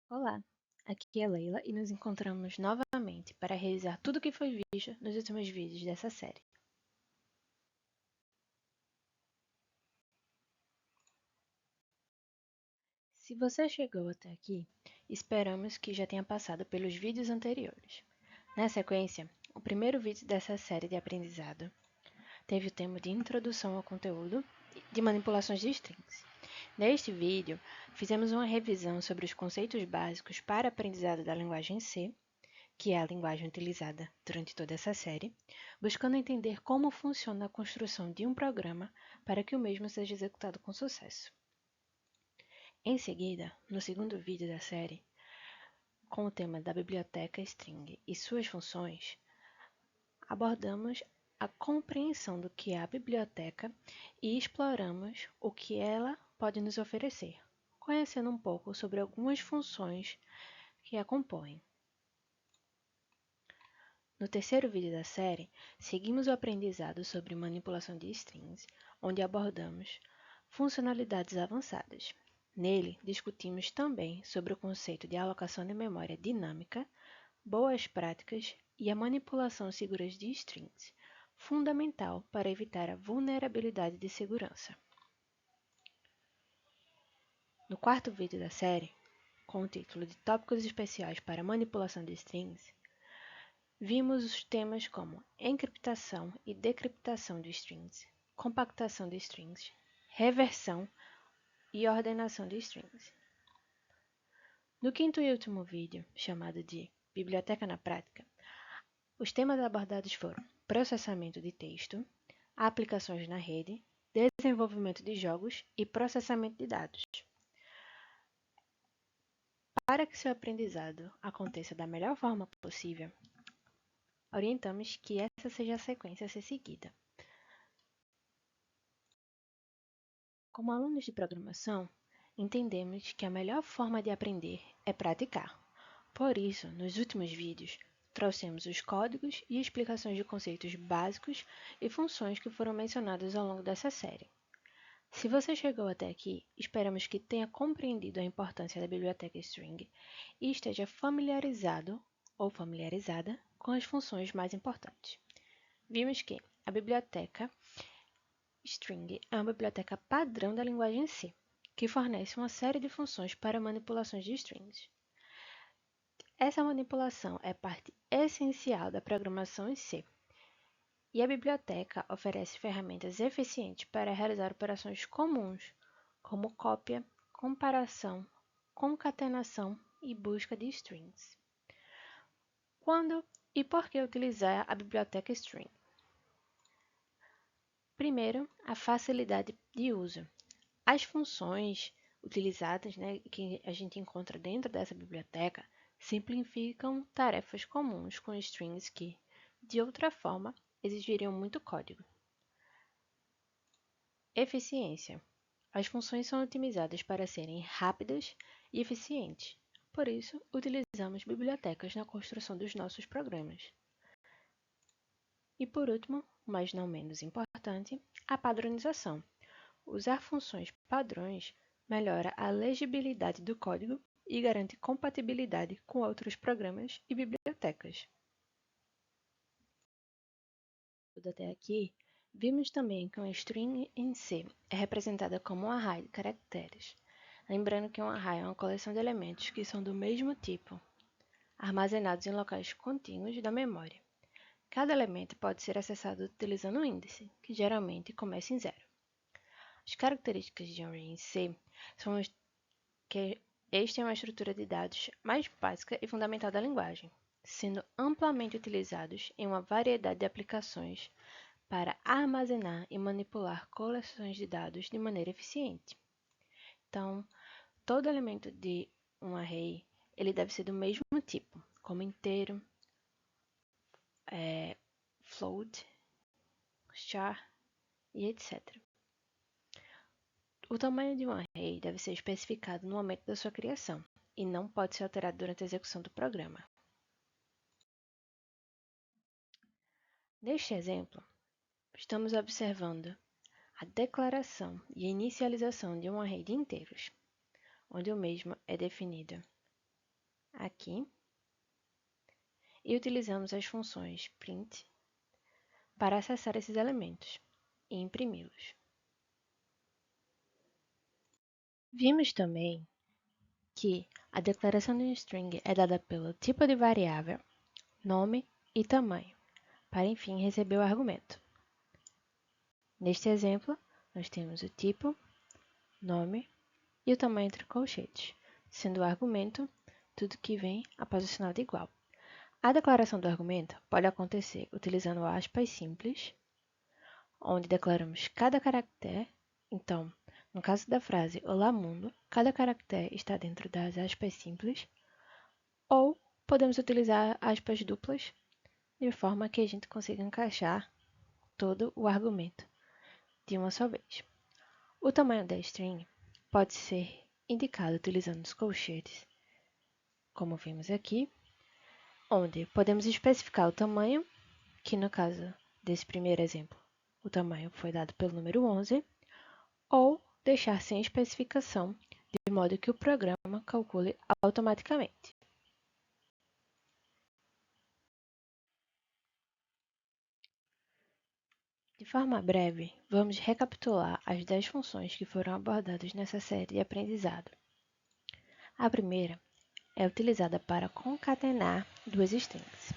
Olá, aqui é Leila e nos encontramos novamente para revisar tudo o que foi visto nos últimos vídeos dessa série. Se você chegou até aqui, esperamos que já tenha passado pelos vídeos anteriores. Na sequência, o primeiro vídeo dessa série de aprendizado teve o tema de introdução ao conteúdo de manipulações de strings. Neste vídeo, fizemos uma revisão sobre os conceitos básicos para aprendizado da linguagem C, que é a linguagem utilizada durante toda essa série, buscando entender como funciona a construção de um programa para que o mesmo seja executado com sucesso. Em seguida, no segundo vídeo da série, com o tema da biblioteca string e suas funções, abordamos a compreensão do que é a biblioteca e exploramos o que ela pode nos oferecer, conhecendo um pouco sobre algumas funções que a compõem. No terceiro vídeo da série, seguimos o aprendizado sobre manipulação de strings, onde abordamos funcionalidades avançadas. Nele, discutimos também sobre o conceito de alocação de memória dinâmica, boas práticas e a manipulação segura de strings, fundamental para evitar a vulnerabilidade de segurança. No quarto vídeo da série, com o título de Tópicos Especiais para Manipulação de Strings, vimos os temas como encriptação e decriptação de strings, compactação de strings, reversão e ordenação de strings. No quinto e último vídeo, chamado de Biblioteca na Prática, os temas abordados foram processamento de texto, aplicações na rede, desenvolvimento de jogos e processamento de dados. Para que seu aprendizado aconteça da melhor forma possível, orientamos que essa seja a sequência a ser seguida. Como alunos de programação, entendemos que a melhor forma de aprender é praticar. Por isso, nos últimos vídeos, trouxemos os códigos e explicações de conceitos básicos e funções que foram mencionados ao longo dessa série. Se você chegou até aqui, esperamos que tenha compreendido a importância da biblioteca string e esteja familiarizado ou familiarizada com as funções mais importantes. Vimos que a biblioteca string é uma biblioteca padrão da linguagem C, que fornece uma série de funções para manipulações de strings. Essa manipulação é parte essencial da programação em C, e a biblioteca oferece ferramentas eficientes para realizar operações comuns, como cópia, comparação, concatenação e busca de strings. Quando e por que utilizar a biblioteca string? Primeiro, a facilidade de uso. As funções utilizadas, que a gente encontra dentro dessa biblioteca, simplificam tarefas comuns com strings que, de outra forma, exigiriam muito código. Eficiência. As funções são otimizadas para serem rápidas e eficientes. Por isso, utilizamos bibliotecas na construção dos nossos programas. E por último, mas não menos importante, a padronização. Usar funções padrões melhora a legibilidade do código e garante compatibilidade com outros programas e bibliotecas. Até aqui, vimos também que uma string em C é representada como um array de caracteres. Lembrando que um array é uma coleção de elementos que são do mesmo tipo, armazenados em locais contínuos da memória. Cada elemento pode ser acessado utilizando um índice, que geralmente começa em zero. As características de um array em C são que este é uma estrutura de dados mais básica e fundamental da linguagem, sendo amplamente utilizados em uma variedade de aplicações para armazenar e manipular coleções de dados de maneira eficiente. Então, todo elemento de um array ele deve ser do mesmo tipo, como inteiro, float, char e etc. O tamanho de um array deve ser especificado no momento da sua criação e não pode ser alterado durante a execução do programa. Neste exemplo, estamos observando a declaração e a inicialização de um array de inteiros, onde o mesmo é definido aqui e utilizamos as funções print para acessar esses elementos e imprimi-los. Vimos também que a declaração de um string é dada pelo tipo de variável, nome e tamanho, para enfim receber o argumento. Neste exemplo, nós temos o tipo, nome e o tamanho entre colchetes, sendo o argumento tudo que vem após o sinal de igual. A declaração do argumento pode acontecer utilizando aspas simples, onde declaramos cada caractere. Então, no caso da frase Olá Mundo, cada caractere está dentro das aspas simples, ou podemos utilizar aspas duplas, de forma que a gente consiga encaixar todo o argumento de uma só vez. O tamanho da string pode ser indicado utilizando os colchetes, como vimos aqui, onde podemos especificar o tamanho, que no caso desse primeiro exemplo, o tamanho foi dado pelo número 11, ou deixar sem especificação, de modo que o programa calcule automaticamente. De forma breve, vamos recapitular as 10 funções que foram abordadas nessa série de aprendizado. A primeira é utilizada para concatenar duas strings.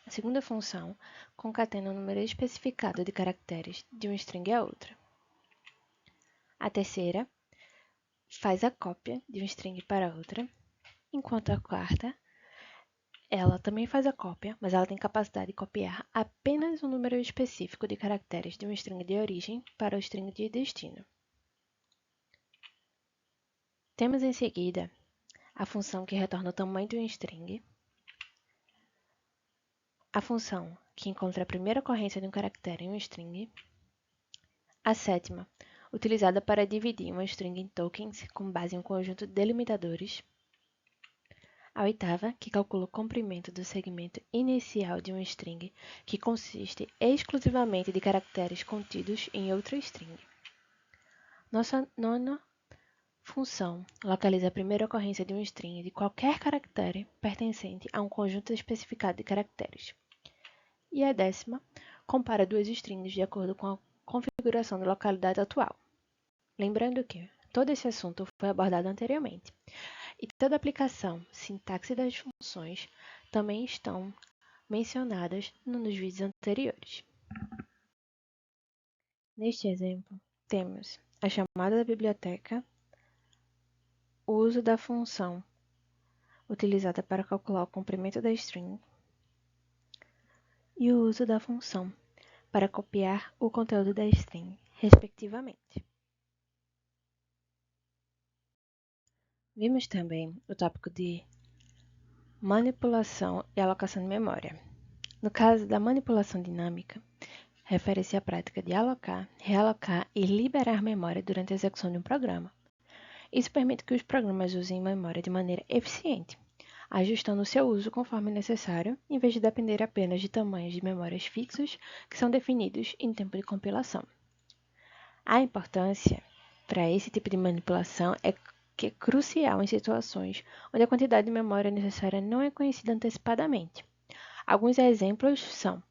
A segunda função concatena o número especificado de caracteres de uma string a outra. A terceira faz a cópia de uma string para outra, enquanto a quarta, ela também faz a cópia, mas ela tem capacidade de copiar apenas um número específico de caracteres de uma string de origem para o string de destino. Temos em seguida a função que retorna o tamanho de uma string, a função que encontra a primeira ocorrência de um caractere em uma string, a sétima, utilizada para dividir uma string em tokens com base em um conjunto de delimitadores, a oitava, que calcula o comprimento do segmento inicial de uma string, que consiste exclusivamente de caracteres contidos em outra string. Nossa nona função localiza a primeira ocorrência de uma string de qualquer caractere pertencente a um conjunto especificado de caracteres. E a décima compara duas strings de acordo com a configuração da localidade atual. Lembrando que todo esse assunto foi abordado anteriormente. E toda aplicação, sintaxe das funções também estão mencionadas nos vídeos anteriores. Neste exemplo, temos a chamada da biblioteca, o uso da função utilizada para calcular o comprimento da string e o uso da função para copiar o conteúdo da string, respectivamente. Vimos também o tópico de manipulação e alocação de memória. No caso da manipulação dinâmica, refere-se à prática de alocar, realocar e liberar memória durante a execução de um programa. Isso permite que os programas usem memória de maneira eficiente, ajustando o seu uso conforme necessário, em vez de depender apenas de tamanhos de memórias fixos que são definidos em tempo de compilação. A importância para esse tipo de manipulação é que é crucial em situações onde a quantidade de memória necessária não é conhecida antecipadamente. Alguns exemplos são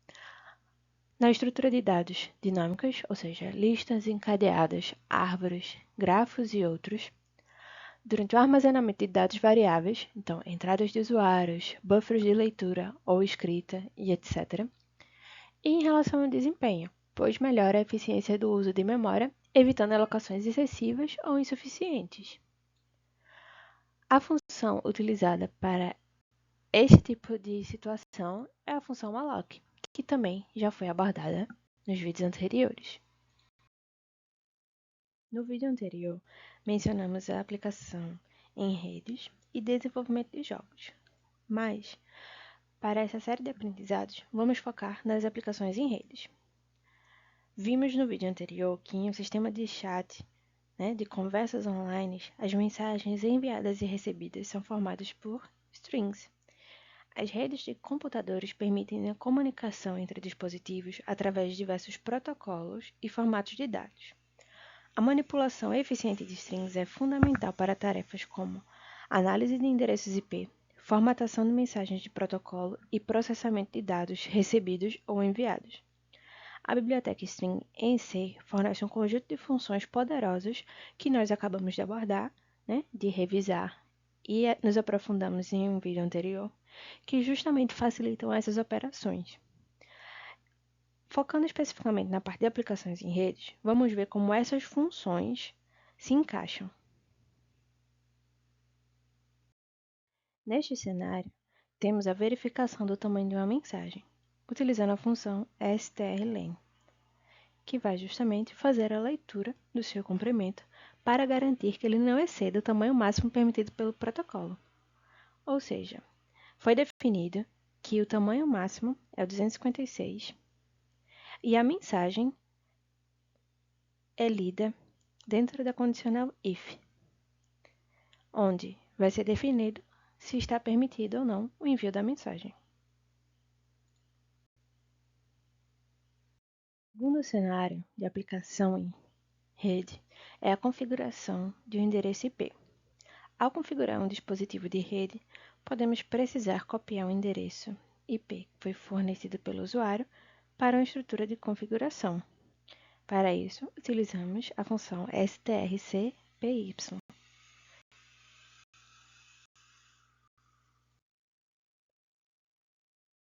na estrutura de dados dinâmicas, ou seja, listas encadeadas, árvores, grafos e outros. Durante o armazenamento de dados variáveis, então entradas de usuários, buffers de leitura ou escrita e etc. E em relação ao desempenho, pois melhora a eficiência do uso de memória, evitando alocações excessivas ou insuficientes. A função utilizada para este tipo de situação é a função malloc, que também já foi abordada nos vídeos anteriores. No vídeo anterior, mencionamos a aplicação em redes e desenvolvimento de jogos, mas, para essa série de aprendizados, vamos focar nas aplicações em redes. Vimos no vídeo anterior que em um sistema de chat, de conversas online, as mensagens enviadas e recebidas são formadas por strings. As redes de computadores permitem a comunicação entre dispositivos através de diversos protocolos e formatos de dados. A manipulação eficiente de strings é fundamental para tarefas como análise de endereços IP, formatação de mensagens de protocolo e processamento de dados recebidos ou enviados. A biblioteca String em C fornece um conjunto de funções poderosas que nós acabamos de abordar, de revisar, e nos aprofundamos em um vídeo anterior, que justamente facilitam essas operações. Focando especificamente na parte de aplicações em redes, vamos ver como essas funções se encaixam. Neste cenário, temos a verificação do tamanho de uma mensagem, utilizando a função strlen, que vai justamente fazer a leitura do seu comprimento para garantir que ele não exceda o tamanho máximo permitido pelo protocolo. Ou seja, foi definido que o tamanho máximo é o 256 e a mensagem é lida dentro da condicional if, onde vai ser definido se está permitido ou não o envio da mensagem. O segundo cenário de aplicação em rede é a configuração de um endereço IP. Ao configurar um dispositivo de rede, podemos precisar copiar um endereço IP que foi fornecido pelo usuário para uma estrutura de configuração. Para isso, utilizamos a função strcpy.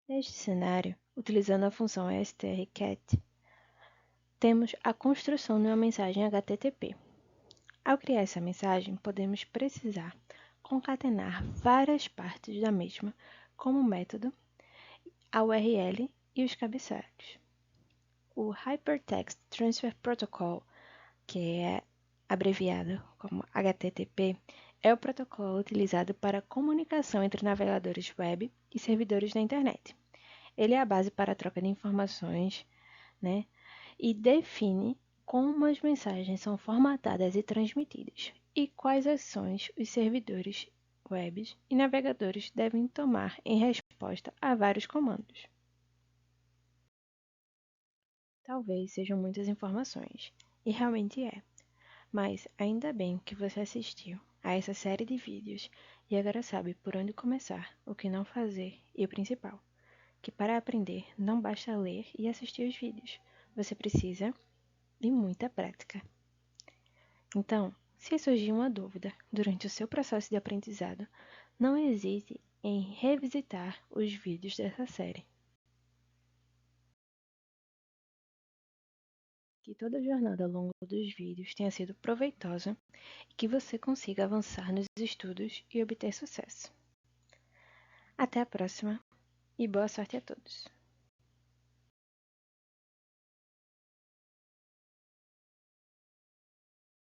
Neste cenário, utilizando a função strcat, temos a construção de uma mensagem HTTP. Ao criar essa mensagem, podemos precisar concatenar várias partes da mesma, como o método, a URL e os cabeçalhos. O Hypertext Transfer Protocol, que é abreviado como HTTP, é o protocolo utilizado para a comunicação entre navegadores web e servidores da internet. Ele é a base para a troca de informações, e define como as mensagens são formatadas e transmitidas e quais ações os servidores web e navegadores devem tomar em resposta a vários comandos. Talvez sejam muitas informações, e realmente é, mas ainda bem que você assistiu a essa série de vídeos e agora sabe por onde começar, o que não fazer e o principal, que para aprender não basta ler e assistir os vídeos, você precisa de muita prática. Então, se surgir uma dúvida durante o seu processo de aprendizado, não hesite em revisitar os vídeos dessa série. Que toda a jornada ao longo dos vídeos tenha sido proveitosa e que você consiga avançar nos estudos e obter sucesso. Até a próxima e boa sorte a todos!